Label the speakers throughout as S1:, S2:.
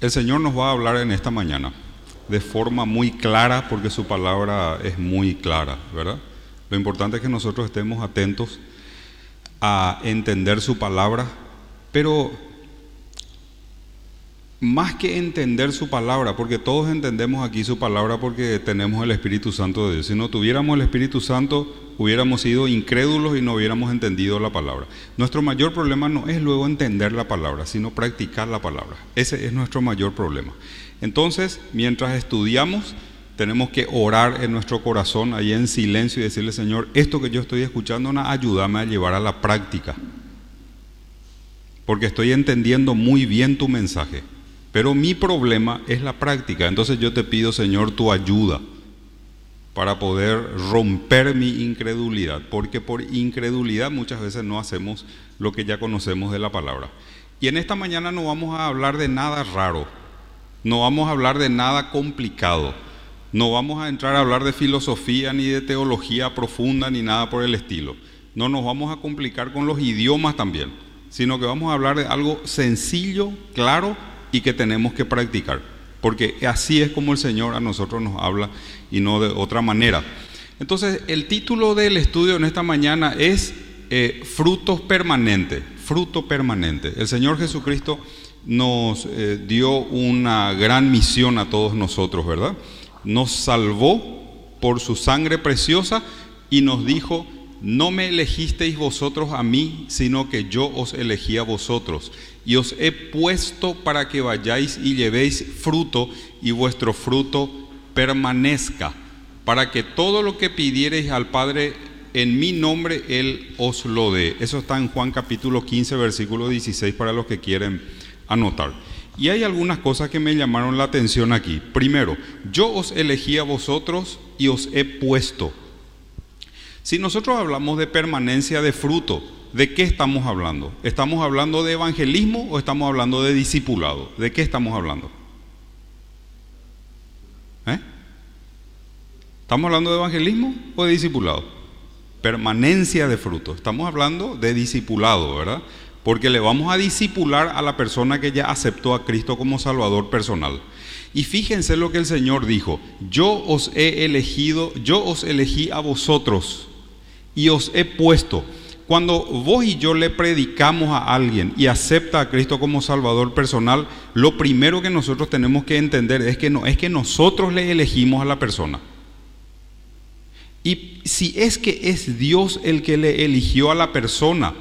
S1: El Señor nos va a hablar en esta mañana de forma muy clara, porque su palabra es muy clara, ¿verdad? Lo importante es que nosotros estemos atentos a entender su palabra, pero más que entender su palabra, porque todos entendemos aquí su palabra porque tenemos el Espíritu Santo de Dios. Si no tuviéramos el Espíritu Santo, hubiéramos sido incrédulos y no hubiéramos entendido la palabra. Nuestro mayor problema no es luego entender la palabra, sino practicar la palabra. Ese es nuestro mayor problema. Entonces, mientras estudiamos, tenemos que orar en nuestro corazón, ahí en silencio, y decirle: Señor, esto que yo estoy escuchando, ayúdame a llevar a la práctica, porque estoy entendiendo muy bien tu mensaje, pero mi problema es la práctica. Entonces yo te pido, Señor, tu ayuda para poder romper mi incredulidad, porque por incredulidad muchas veces no hacemos lo que ya conocemos de la palabra. Y en esta mañana no vamos a hablar de nada raro, no vamos a hablar de nada complicado, no vamos a entrar a hablar de filosofía ni de teología profunda ni nada por el estilo. No nos vamos a complicar con los idiomas también, sino que vamos a hablar de algo sencillo, claro, y que tenemos que practicar, porque así es como el Señor a nosotros nos habla y no de otra manera. Entonces, el título del estudio en esta mañana es frutos permanentes, fruto permanente. El Señor Jesucristo nos dio una gran misión a todos nosotros, ¿verdad? Nos salvó por su sangre preciosa y nos dijo: no me elegisteis vosotros a mí, sino que yo os elegí a vosotros, y os he puesto para que vayáis y llevéis fruto, y vuestro fruto permanezca, para que todo lo que pidiereis al Padre en mi nombre, Él os lo dé. Eso está en Juan capítulo 15, versículo 16, para los que quieren anotar. Y hay algunas cosas que me llamaron la atención aquí. Primero, yo os elegí a vosotros y os he puesto. Si nosotros hablamos de permanencia de fruto, ¿de qué estamos hablando? ¿Estamos hablando de evangelismo o estamos hablando de discipulado? ¿De qué estamos hablando? ¿Estamos hablando de evangelismo o de discipulado? Permanencia de fruto. Estamos hablando de discipulado, ¿verdad? Porque le vamos a discipular a la persona que ya aceptó a Cristo como Salvador personal. Y fíjense lo que el Señor dijo: yo os he elegido, yo os elegí a vosotros y os he puesto. Cuando vos y yo le predicamos a alguien y acepta a Cristo como Salvador personal, lo primero que nosotros tenemos que entender es que no es que nosotros le elegimos a la persona. Y si es que es Dios el que le eligió a la persona,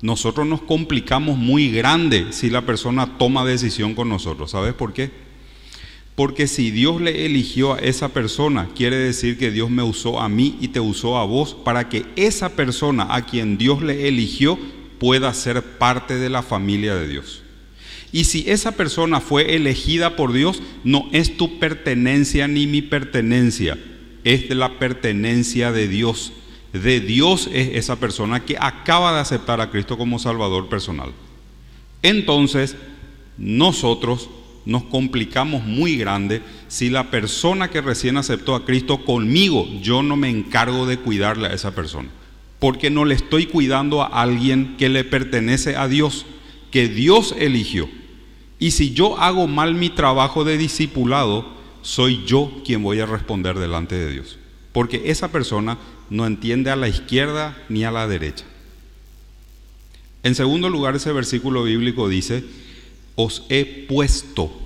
S1: nosotros nos complicamos muy grande si la persona toma decisión con nosotros. ¿Sabes por qué? Porque si Dios le eligió a esa persona, quiere decir que Dios me usó a mí y te usó a vos para que esa persona a quien Dios le eligió pueda ser parte de la familia de Dios. Y si esa persona fue elegida por Dios, no es tu pertenencia ni mi pertenencia, es de la pertenencia de Dios. De Dios es esa persona que acaba de aceptar a Cristo como Salvador personal. Entonces, nosotros nos complicamos muy grande si la persona que recién aceptó a Cristo conmigo, yo no me encargo de cuidarle a esa persona, porque no le estoy cuidando a alguien que le pertenece a Dios, que Dios eligió. Y si yo hago mal mi trabajo de discipulado, soy yo quien voy a responder delante de Dios, porque esa persona no entiende a la izquierda ni a la derecha. En segundo lugar, ese versículo bíblico dice: os he puesto.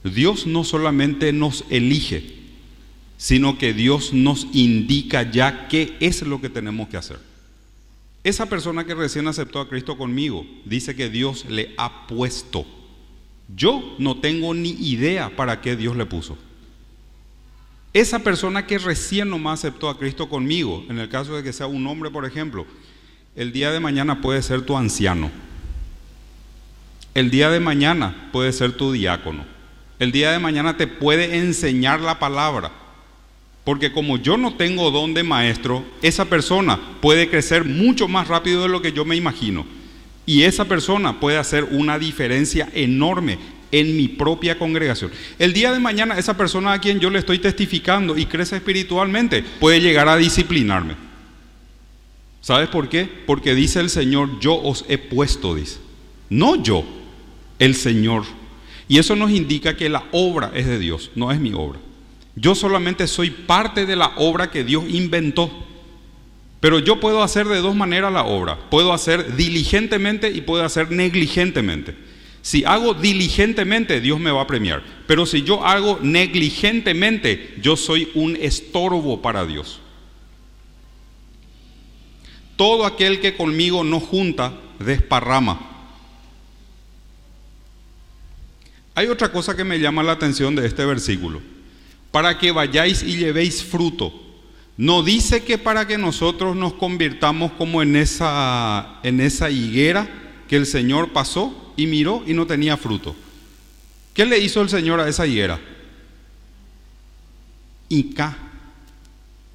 S1: Dios no solamente nos elige, sino que Dios nos indica ya qué es lo que tenemos que hacer. Esa persona que recién aceptó a Cristo conmigo, dice que Dios le ha puesto. Yo no tengo ni idea para qué Dios le puso. Esa persona que recién nomás aceptó a Cristo conmigo, en el caso de que sea un hombre, por ejemplo, el día de mañana puede ser tu anciano. El día de mañana puede ser tu diácono. El día de mañana te puede enseñar la palabra. Porque como yo no tengo don de maestro, esa persona puede crecer mucho más rápido de lo que yo me imagino. Y esa persona puede hacer una diferencia enorme en mi propia congregación. El día de mañana esa persona a quien yo le estoy testificando y crece espiritualmente puede llegar a disciplinarme. ¿Sabes por qué? Porque dice el Señor: yo os he puesto, dice. No yo, el Señor. Y eso nos indica que la obra es de Dios, no es mi obra. Yo solamente soy parte de la obra que Dios inventó. Pero yo puedo hacer de dos maneras la obra. Puedo hacer diligentemente y puedo hacer negligentemente. Si hago diligentemente, Dios me va a premiar. Pero si yo hago negligentemente, yo soy un estorbo para Dios. Todo aquel que conmigo no junta, desparrama. Hay otra cosa que me llama la atención de este versículo. Para que vayáis y llevéis fruto. No dice que para que nosotros nos convirtamos como en esa higuera que el Señor pasó y miró y no tenía fruto. ¿Qué le hizo el Señor a esa higuera? Inca,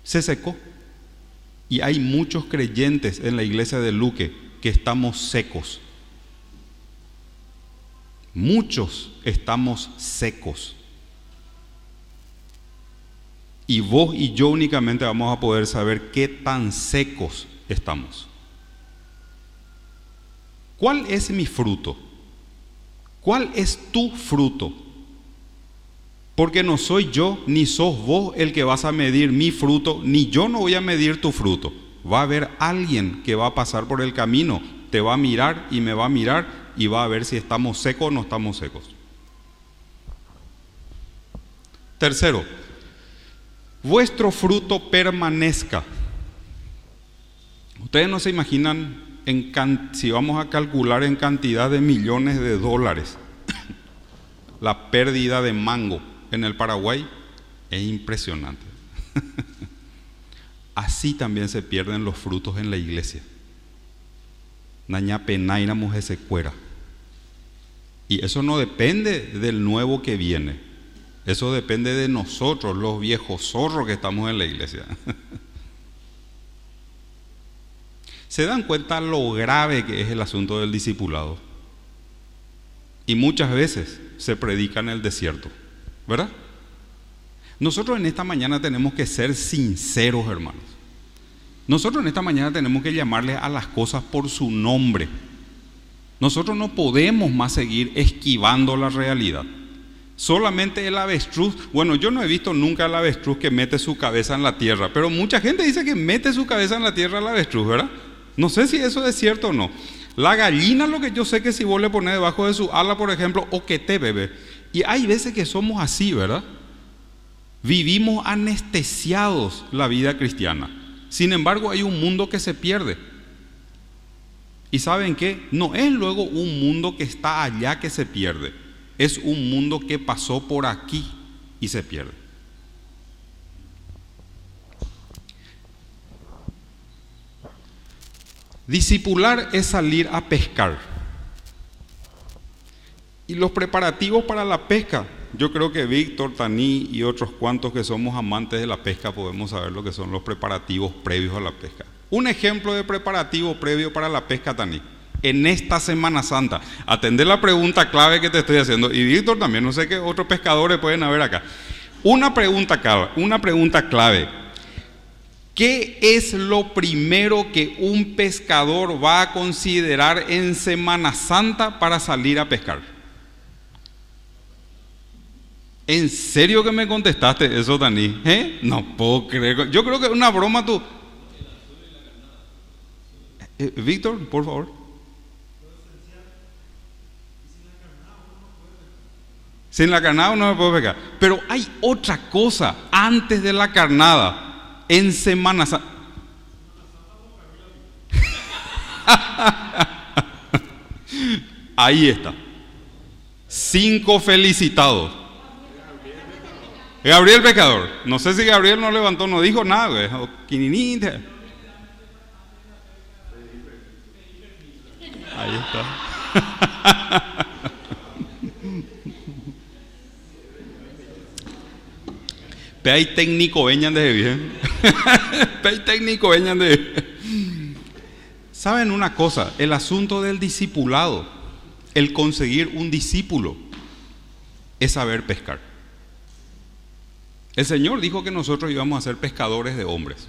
S1: se secó. Y hay muchos creyentes en la iglesia de Luque que estamos secos. Muchos estamos secos. Y vos y yo únicamente vamos a poder saber qué tan secos estamos. ¿Cuál es mi fruto? ¿Cuál es tu fruto? Porque no soy yo ni sos vos el que vas a medir mi fruto, ni yo no voy a medir tu fruto. Va a haber alguien que va a pasar por el camino, te va a mirar y me va a mirar y va a ver si estamos secos o no estamos secos. Tercero, vuestro fruto permanezca. Ustedes no se imaginan si vamos a calcular en cantidad de millones de dólares la pérdida de mango en el Paraguay es impresionante. Así también se pierden los frutos en la iglesia. Naña penaina mujer se cuera. Y eso no depende del nuevo que viene. Eso depende de nosotros, los viejos zorros que estamos en la iglesia. ¿Se dan cuenta lo grave que es el asunto del discipulado? Y muchas veces se predica en el desierto, ¿verdad? Nosotros en esta mañana tenemos que ser sinceros, hermanos. Nosotros en esta mañana tenemos que llamarles a las cosas por su nombre. Nosotros no podemos más seguir esquivando la realidad. Solamente el avestruz, bueno, yo no he visto nunca al avestruz que mete su cabeza en la tierra, pero mucha gente dice que mete su cabeza en la tierra al avestruz, ¿verdad? No sé si eso es cierto o no. La gallina, lo que yo sé que si vos le pones debajo de su ala, por ejemplo, o que te bebe. Y hay veces que somos así, ¿verdad? Vivimos anestesiados la vida cristiana. Sin embargo, hay un mundo que se pierde. ¿Y saben qué? No es luego un mundo que está allá que se pierde. Es un mundo que pasó por aquí y se pierde. Discipular es salir a pescar. Y los preparativos para la pesca, yo creo que Víctor, Taní y otros cuantos que somos amantes de la pesca podemos saber lo que son los preparativos previos a la pesca. Un ejemplo de preparativo previo para la pesca, Taní. En esta Semana Santa, atender la pregunta clave que te estoy haciendo, y Víctor también, no sé qué otros pescadores pueden haber acá. Una pregunta clave. ¿Qué es lo primero que un pescador va a considerar en Semana Santa para salir a pescar? ¿En serio que me contestaste eso, Dani? No puedo creer. Yo creo que es una broma tú. Víctor, por favor. Sin la carnada no me puedo pescar. Pero hay otra cosa antes de la carnada en Semana Santa. Ahí está. 5 felicitados. Gabriel Pescador. No sé si Gabriel no levantó, no dijo nada, güey. Ahí está. Pei técnico veñan de bien. Pei técnico veñan de. ¿Saben una cosa? El asunto del discipulado, el conseguir un discípulo, es saber pescar. El Señor dijo que nosotros íbamos a ser pescadores de hombres.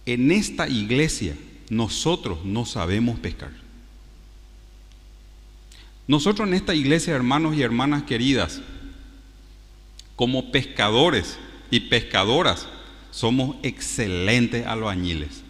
S1: En esta iglesia nosotros no sabemos pescar. Nosotros en esta iglesia, hermanos y hermanas queridas, como pescadores y pescadoras, somos excelentes albañiles.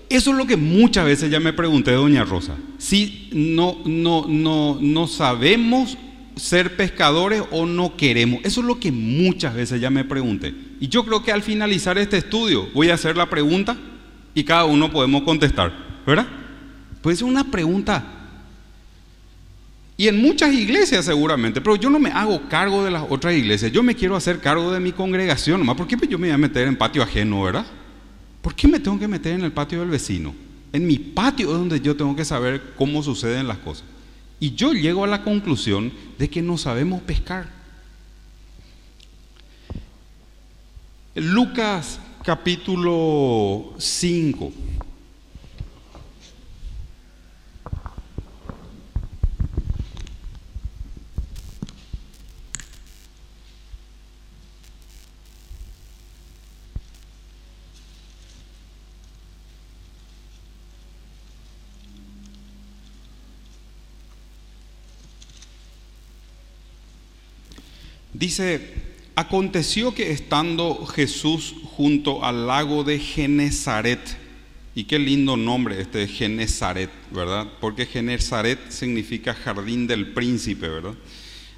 S1: Eso es lo que muchas veces ya me pregunté, doña Rosa. Si no sabemos ser pescadores o no queremos. Eso es lo que muchas veces ya me pregunté. Y yo creo que al finalizar este estudio voy a hacer la pregunta y cada uno podemos contestar, ¿verdad? Pues es una pregunta. Y en muchas iglesias seguramente, pero yo no me hago cargo de las otras iglesias. Yo me quiero hacer cargo de mi congregación nomás. ¿Por qué yo me voy a meter en patio ajeno, verdad? ¿Por qué me tengo que meter en el patio del vecino? En mi patio es donde yo tengo que saber cómo suceden las cosas. Y yo llego a la conclusión de que no sabemos pescar. Lucas capítulo 5. Dice: aconteció que estando Jesús junto al lago de Genesaret, y qué lindo nombre este de Genesaret, ¿verdad? Porque Genesaret significa jardín del príncipe, ¿verdad?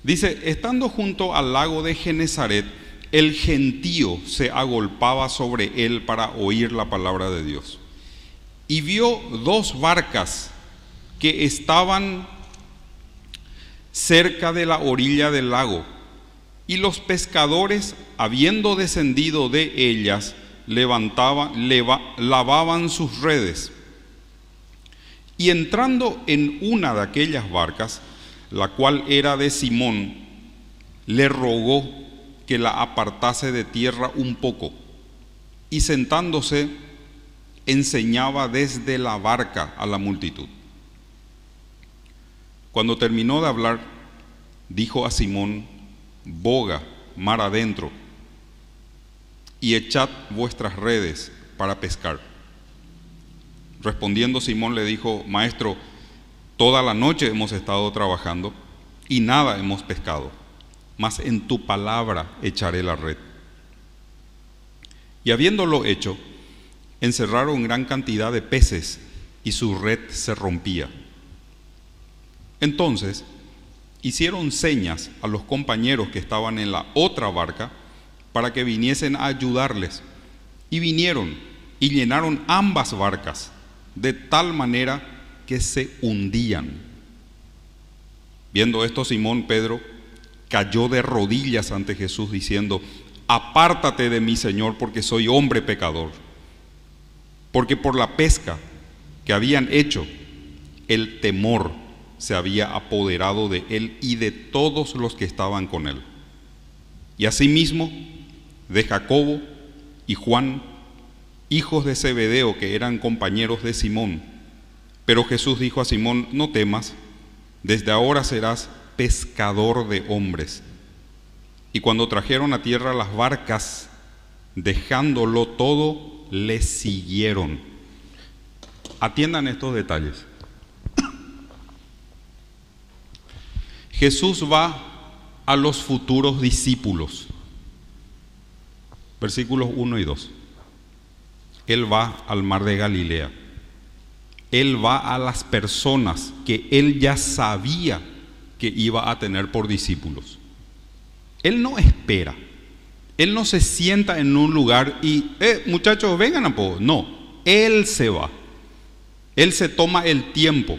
S1: Dice: estando junto al lago de Genesaret, el gentío se agolpaba sobre él para oír la palabra de Dios. Y vio dos barcas que estaban cerca de la orilla del lago. Y los pescadores, habiendo descendido de ellas, lavaban sus redes. Y entrando en una de aquellas barcas, la cual era de Simón, le rogó que la apartase de tierra un poco. Y sentándose, enseñaba desde la barca a la multitud. Cuando terminó de hablar, dijo a Simón: boga mar adentro y echad vuestras redes para pescar. Respondiendo Simón le dijo: Maestro, toda la noche hemos estado trabajando y nada hemos pescado, mas en tu palabra echaré la red. Y habiéndolo hecho, encerraron gran cantidad de peces y su red se rompía. Entonces hicieron señas a los compañeros que estaban en la otra barca para que viniesen a ayudarles. Y vinieron y llenaron ambas barcas de tal manera que se hundían. Viendo esto, Simón Pedro cayó de rodillas ante Jesús diciendo: apártate de mí, Señor, porque soy hombre pecador. Porque por la pesca que habían hecho, el temor se había apoderado de él y de todos los que estaban con él. Y asimismo de Jacobo y Juan, hijos de Zebedeo, que eran compañeros de Simón. Pero Jesús dijo a Simón: no temas, desde ahora serás pescador de hombres. Y cuando trajeron a tierra las barcas, dejándolo todo, le siguieron. Atiendan estos detalles. Jesús va a los futuros discípulos. Versículos 1 y 2. Él va al mar de Galilea. Él va a las personas que él ya sabía que iba a tener por discípulos. Él no espera. Él no se sienta en un lugar y, muchachos, vengan a poco. No, él se va. Él se toma el tiempo.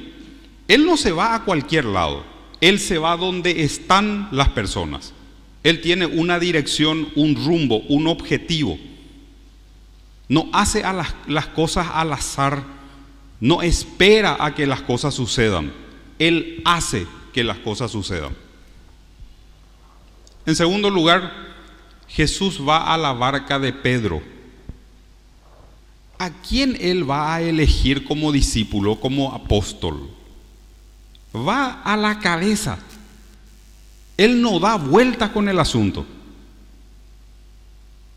S1: Él no se va a cualquier lado. Él se va donde están las personas. Él tiene una dirección, un rumbo, un objetivo. No hace las cosas al azar. No espera a que las cosas sucedan. Él hace que las cosas sucedan. En segundo lugar, Jesús va a la barca de Pedro. ¿A quién él va a elegir como discípulo, como apóstol? Va a la cabeza. Él no da vuelta con el asunto.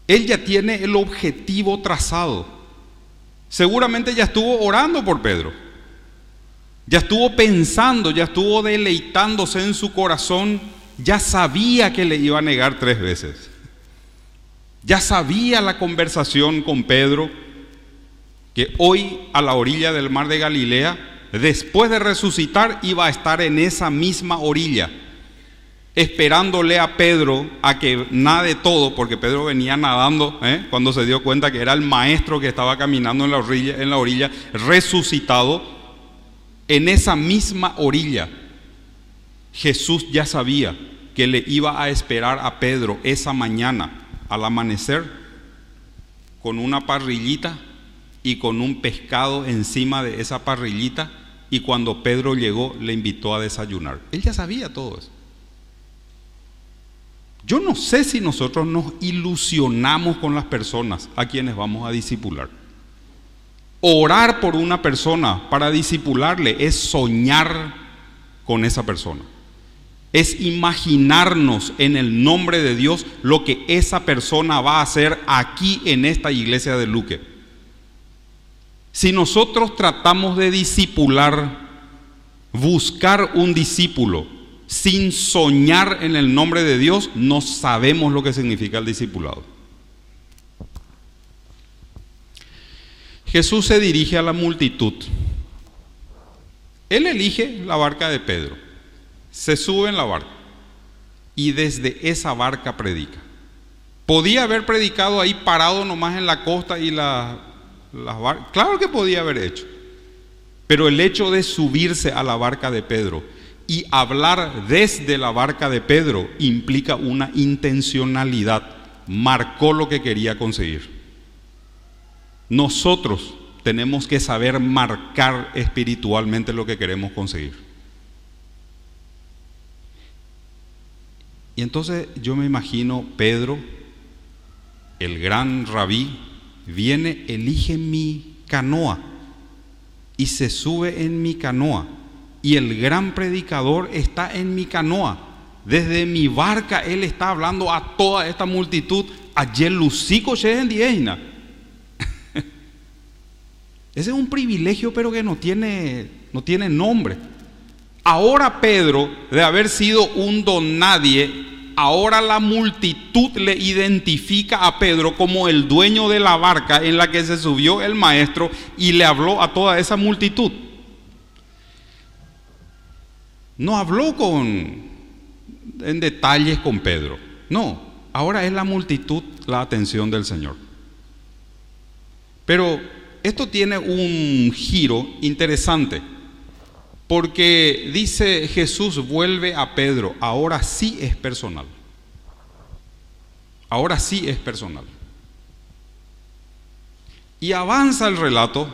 S1: Él ya tiene el objetivo trazado. seguramente ya estuvo orando por Pedro, ya estuvo pensando, ya estuvo deleitándose en su corazón, ya sabía que le iba a negar 3 veces, ya sabía la conversación con Pedro, que hoy a la orilla del mar de Galilea, después de resucitar, iba a estar en esa misma orilla, esperándole a Pedro a que nade todo, porque Pedro venía nadando, cuando se dio cuenta que era el maestro que estaba caminando en la orilla, resucitado. En esa misma orilla, Jesús ya sabía que le iba a esperar a Pedro esa mañana al amanecer con una parrillita y con un pescado encima de esa parrillita, y cuando Pedro llegó le invitó a desayunar. Él ya sabía todo eso. Yo no sé si nosotros nos ilusionamos con las personas a quienes vamos a discipular. Orar por una persona para discipularle es soñar con esa persona. Es imaginarnos en el nombre de Dios lo que esa persona va a hacer aquí en esta iglesia de Luque. Si nosotros tratamos de discipular, buscar un discípulo sin soñar en el nombre de Dios, no sabemos lo que significa el discipulado. Jesús se dirige a la multitud. Él elige la barca de Pedro, se sube en la barca y desde esa barca predica. Podía haber predicado ahí parado nomás en la costa y las barcas, claro que podía haber hecho, pero el hecho de subirse a la barca de Pedro y hablar desde la barca de Pedro implica una intencionalidad, marcó lo que quería conseguir. Nosotros tenemos que saber marcar espiritualmente lo que queremos conseguir. Y entonces yo me imagino Pedro, el gran rabí, viene, elige mi canoa y se sube en mi canoa, y el gran predicador está en mi canoa. Desde mi barca él está hablando a toda esta multitud. Ayer lucico en Diezna. Ese es un privilegio, pero que no tiene nombre. Ahora Pedro, de haber sido un don nadie, ahora la multitud le identifica a Pedro como el dueño de la barca en la que se subió el maestro y le habló a toda esa multitud. No habló en detalles con Pedro. No, ahora es la multitud la atención del Señor. Pero esto tiene un giro interesante, porque dice Jesús vuelve a Pedro, ahora sí es personal. Ahora sí es personal. Y avanza el relato,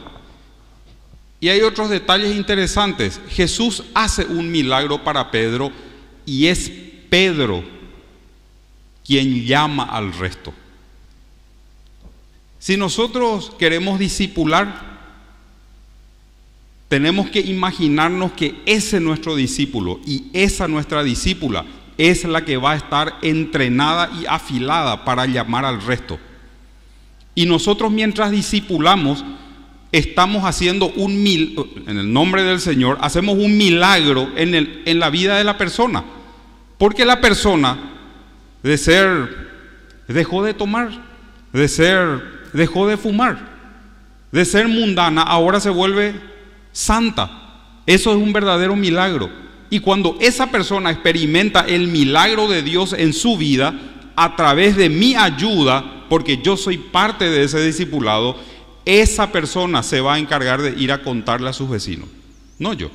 S1: y hay otros detalles interesantes. Jesús hace un milagro para Pedro, y es Pedro quien llama al resto. Si nosotros queremos discipular, tenemos que imaginarnos que ese nuestro discípulo y esa nuestra discípula es la que va a estar entrenada y afilada para llamar al resto. Y nosotros, mientras discipulamos, estamos haciendo en el nombre del Señor, hacemos un milagro en la vida de la persona. Porque la persona dejó de tomar, dejó de fumar, de ser mundana, ahora se vuelve santa. Eso es un verdadero milagro. Y cuando esa persona experimenta el milagro de Dios en su vida, a través de mi ayuda, porque yo soy parte de ese discipulado, esa persona se va a encargar de ir a contarle a sus vecinos, no yo.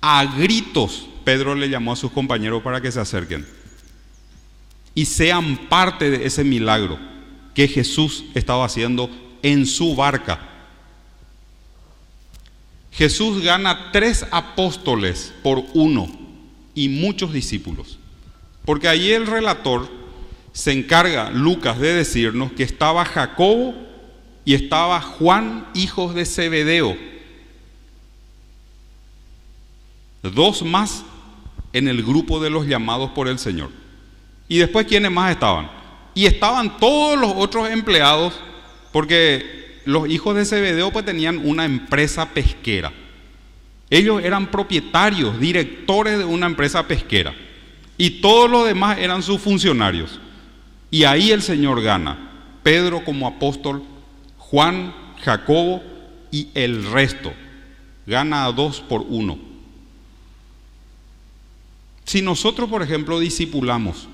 S1: A gritos Pedro le llamó a sus compañeros para que se acerquen y sean parte de ese milagro que Jesús estaba haciendo en su barca. Jesús gana 3 apóstoles por 1 y muchos discípulos, porque allí el relator se encarga, Lucas, de decirnos que estaba Jacobo y estaba Juan, hijos de Zebedeo, 2 más en el grupo de los llamados por el Señor. Y después, ¿quiénes más estaban? Y estaban todos los otros empleados, porque los hijos de Zebedeo pues tenían una empresa pesquera. Ellos eran propietarios, directores de una empresa pesquera. Y todos los demás eran sus funcionarios. Y ahí el Señor gana. Pedro como apóstol, Juan, Jacobo y el resto. Gana a 2 por 1. Si nosotros, por ejemplo, discipulamos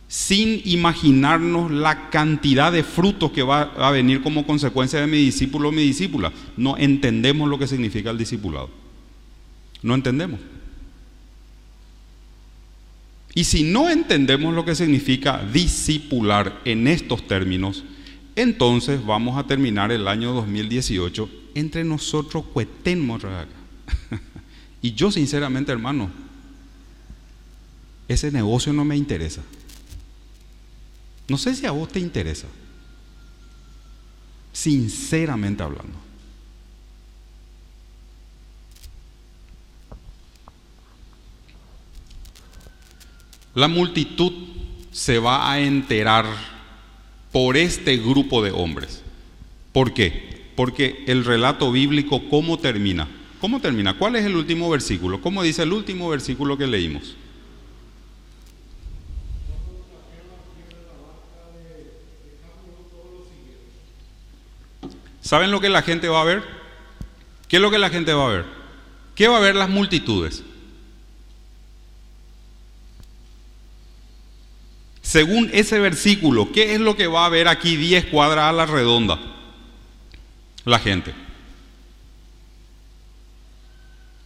S1: sin imaginarnos la cantidad de frutos que va a venir como consecuencia de mi discípulo o mi discípula, no entendemos lo que significa el discipulado. No entendemos. Y si no entendemos lo que significa discipular en estos términos, entonces vamos a terminar el año 2018 entre nosotros cuetemos acá. Y yo sinceramente, hermano, ese negocio no me interesa. No sé si a vos te interesa, sinceramente hablando. La multitud se va a enterar por este grupo de hombres. ¿Por qué? Porque el relato bíblico, ¿cómo termina? ¿Cómo termina? ¿Cuál es el último versículo? ¿Cómo dice el último versículo que leímos? ¿Saben lo que la gente va a ver? ¿Qué es lo que la gente va a ver? ¿Qué va a ver las multitudes? Según ese versículo, ¿qué es lo que va a ver aquí 10 cuadras a la redonda? La gente.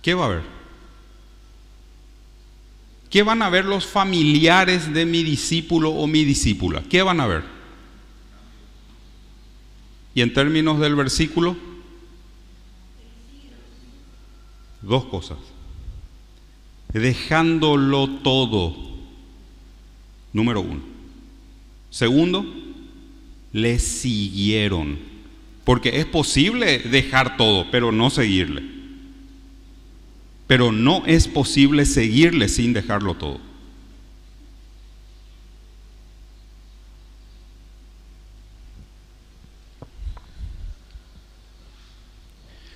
S1: ¿Qué va a ver? ¿Qué van a ver los familiares de mi discípulo o mi discípula? ¿Qué van a ver? Y en términos del versículo, 2 cosas. Dejándolo todo. Número 1. Segundo, le siguieron. Porque es posible dejar todo, pero no seguirle. Pero no es posible seguirle sin dejarlo todo.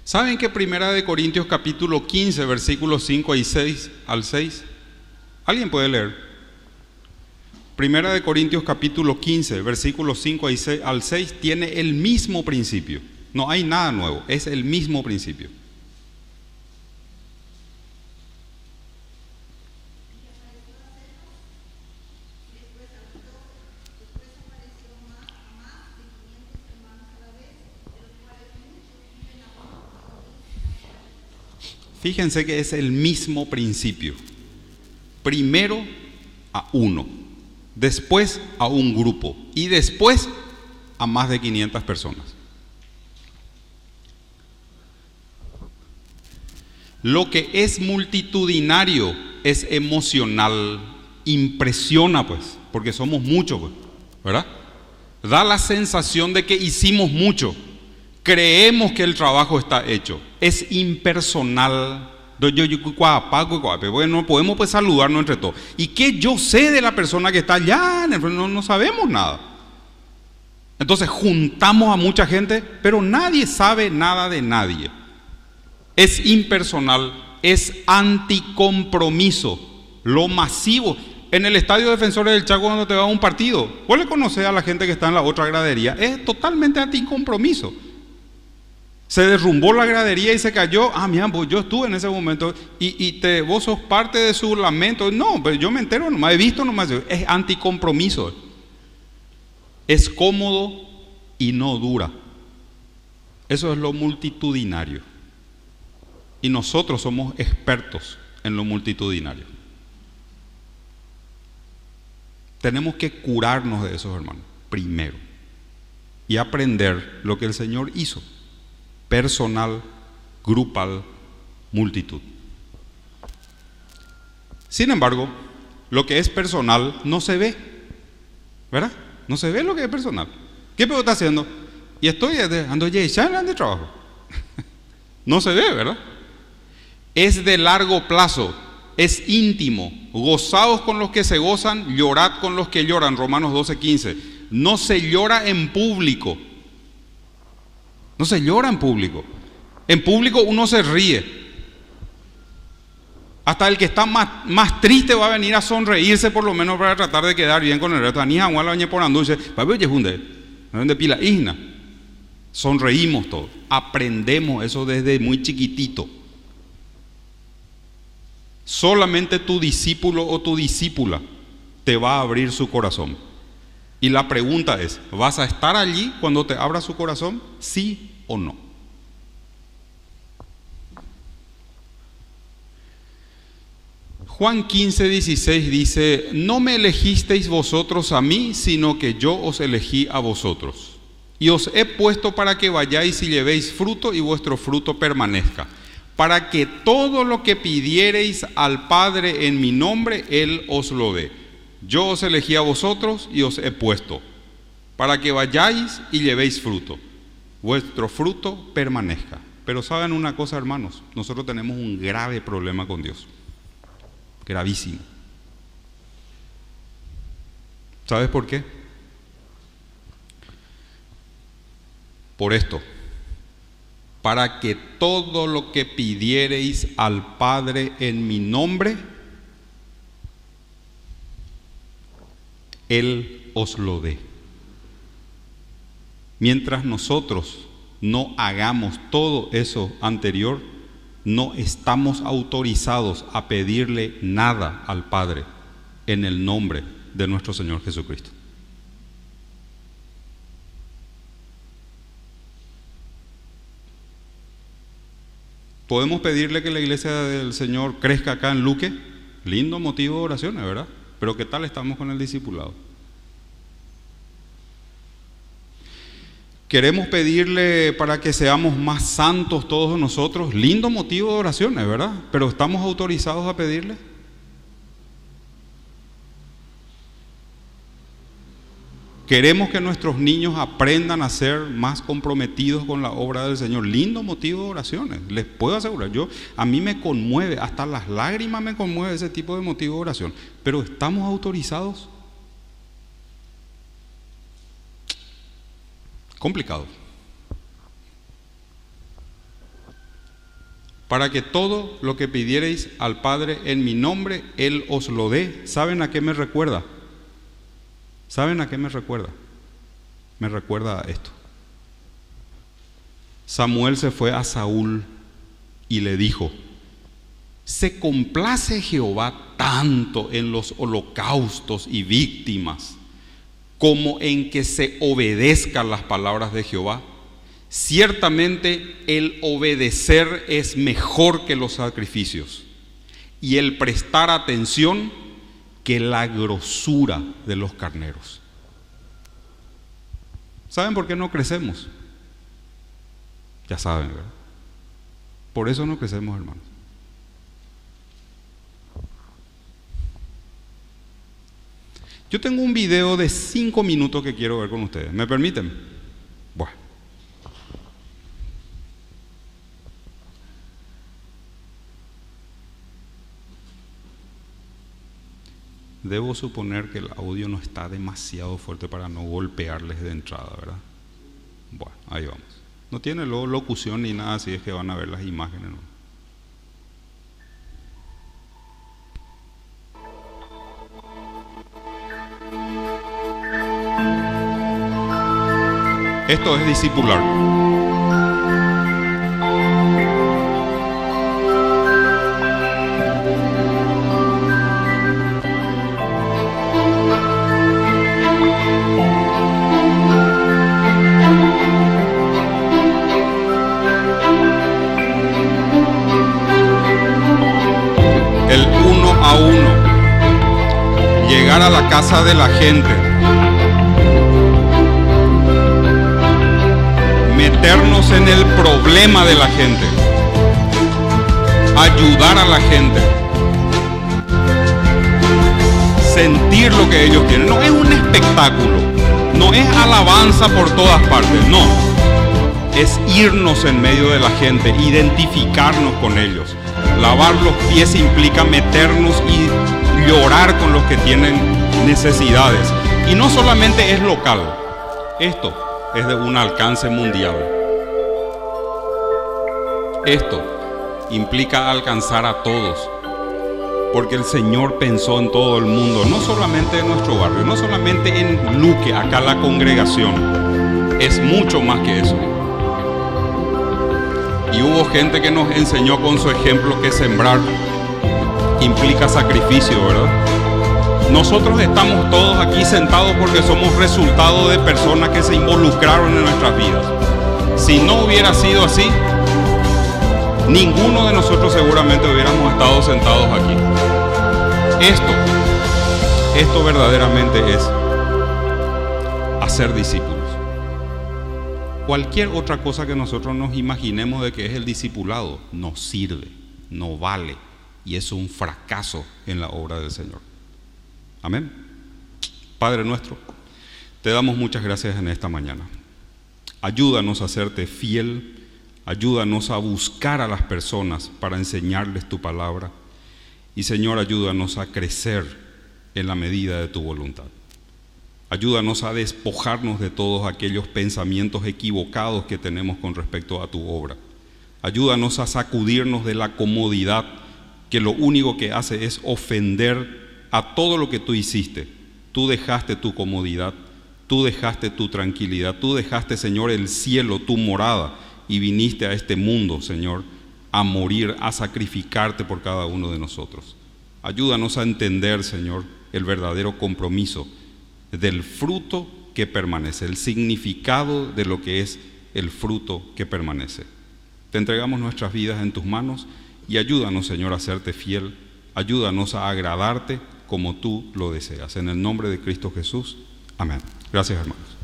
S1: ¿Saben que Primera de Corintios capítulo 15, versículos 5 y 6 al 6? ¿Alguien puede leer? Primera de Corintios capítulo 15, versículos 5 al 6 tiene el mismo principio. No hay nada nuevo, es el mismo principio. Fíjense que es el mismo principio. Primero a uno, después a un grupo y después a más de 500 personas. Lo que es multitudinario es emocional, impresiona pues, porque somos muchos pues, ¿verdad? Da la sensación de que hicimos mucho. Creemos que el trabajo está hecho. Es impersonal. Bueno, podemos pues saludarnos entre todos. ¿Y qué yo sé de la persona que está allá? No sabemos nada. Entonces juntamos a mucha gente, pero nadie sabe nada de nadie. Es impersonal, es anticompromiso. Lo masivo. En el Estadio Defensores del Chaco, cuando te va a un partido, vos le conocés a la gente que está en la otra gradería. Es totalmente anticompromiso. Se derrumbó la gradería y se cayó. Mira, pues yo estuve en ese momento y vos sos parte de su lamento. No, pero yo me entero nomás, he visto nomás. Es anticompromiso. Es cómodo y no dura. Eso es lo multitudinario. Y nosotros somos expertos en lo multitudinario. Tenemos que curarnos de esos, hermanos, primero. Y aprender lo que el Señor hizo. Personal, grupal, multitud. Sin embargo, lo que es personal no se ve, ¿verdad? No se ve lo que es personal. ¿Qué puedo estar haciendo? Y ando ya de trabajo. No se ve, ¿verdad? Es de largo plazo, es íntimo. Gozaos con los que se gozan, llorad con los que lloran. Romanos 12:15. No se llora en público. No se llora en público. En público uno se ríe. Hasta el que está más triste va a venir a sonreírse por lo menos para tratar de quedar bien con el resto. Sonreímos todos. Aprendemos eso desde muy chiquitito. Solamente tu discípulo o tu discípula te va a abrir su corazón. Y la pregunta es, ¿vas a estar allí cuando te abra su corazón? ¿Sí o no? Juan 15:16 dice, no me elegisteis vosotros a mí, sino que yo os elegí a vosotros. Y os he puesto para que vayáis y llevéis fruto y vuestro fruto permanezca, para que todo lo que pidiereis al Padre en mi nombre, Él os lo dé. Yo os elegí a vosotros y os he puesto, para que vayáis y llevéis fruto, vuestro fruto permanezca. Pero saben una cosa, hermanos, nosotros tenemos un grave problema con Dios. Gravísimo. ¿Sabes por qué? Por esto, para que todo lo que pidiereis al Padre en mi nombre, Él os lo dé. Mientras nosotros no hagamos todo eso anterior, no estamos autorizados a pedirle nada al Padre en el nombre de nuestro Señor Jesucristo. Podemos pedirle que la iglesia del Señor crezca acá en Luque, lindo motivo de oraciones, ¿verdad? Pero ¿qué tal estamos con el discipulado? Queremos pedirle para que seamos más santos todos nosotros, lindo motivo de oraciones, ¿verdad? Pero ¿estamos autorizados a pedirle? Queremos que nuestros niños aprendan a ser más comprometidos con la obra del Señor. Lindo motivo de oraciones, les puedo asegurar. A mí me conmueve, hasta las lágrimas me conmueve ese tipo de motivo de oración. Pero ¿estamos autorizados? Complicado. Para que todo lo que pidiereis al Padre en mi nombre, Él os lo dé. ¿Saben a qué me recuerda? ¿Saben a qué me recuerda? Me recuerda a esto. Samuel se fue a Saúl y le dijo: ¿se complace Jehová tanto en los holocaustos y víctimas como en que se obedezcan las palabras de Jehová? Ciertamente el obedecer es mejor que los sacrificios, y el prestar atención que la grosura de los carneros. ¿Saben por qué no crecemos? Ya saben, ¿verdad? Por eso no crecemos, hermanos. Yo tengo un video de 5 minutos que quiero ver con ustedes. ¿Me permiten? Bueno. Debo suponer que el audio no está demasiado fuerte para no golpearles de entrada, ¿verdad? Bueno, ahí vamos. No tiene luego locución ni nada, así es que van a ver las imágenes, ¿no? Esto es discipular. El uno a uno. Llegar a la casa de la gente. Meternos en el problema de la gente, ayudar a la gente, sentir lo que ellos quieren. No es un espectáculo, no es alabanza por todas partes, no, es irnos en medio de la gente, identificarnos con ellos. Lavar los pies implica meternos y llorar con los que tienen necesidades. Y no solamente es local, esto es de un alcance mundial. Esto implica alcanzar a todos, porque el Señor pensó en todo el mundo, no solamente en nuestro barrio, no solamente en Luque, acá la congregación, es mucho más que eso. Y hubo gente que nos enseñó con su ejemplo que sembrar implica sacrificio, ¿verdad? Nosotros estamos todos aquí sentados porque somos resultado de personas que se involucraron en nuestras vidas. Si no hubiera sido así, ninguno de nosotros seguramente hubiéramos estado sentados aquí. Esto verdaderamente es hacer discípulos. Cualquier otra cosa que nosotros nos imaginemos de que es el discipulado no sirve, no vale, y es un fracaso en la obra del Señor. Amén. Padre nuestro, te damos muchas gracias en esta mañana. Ayúdanos a serte fiel, ayúdanos a buscar a las personas para enseñarles tu palabra. Y Señor, ayúdanos a crecer en la medida de tu voluntad. Ayúdanos a despojarnos de todos aquellos pensamientos equivocados que tenemos con respecto a tu obra. Ayúdanos a sacudirnos de la comodidad que lo único que hace es ofender a todo lo que tú hiciste. Tú dejaste tu comodidad, tú dejaste tu tranquilidad, tú dejaste, Señor, el cielo, tu morada, y viniste a este mundo, Señor, a morir, a sacrificarte por cada uno de nosotros. Ayúdanos a entender, Señor, el verdadero compromiso del fruto que permanece, el significado de lo que es el fruto que permanece. Te entregamos nuestras vidas en tus manos y ayúdanos, Señor, a serte fiel, ayúdanos a agradarte como tú lo deseas. En el nombre de Cristo Jesús, amén. Gracias, hermanos.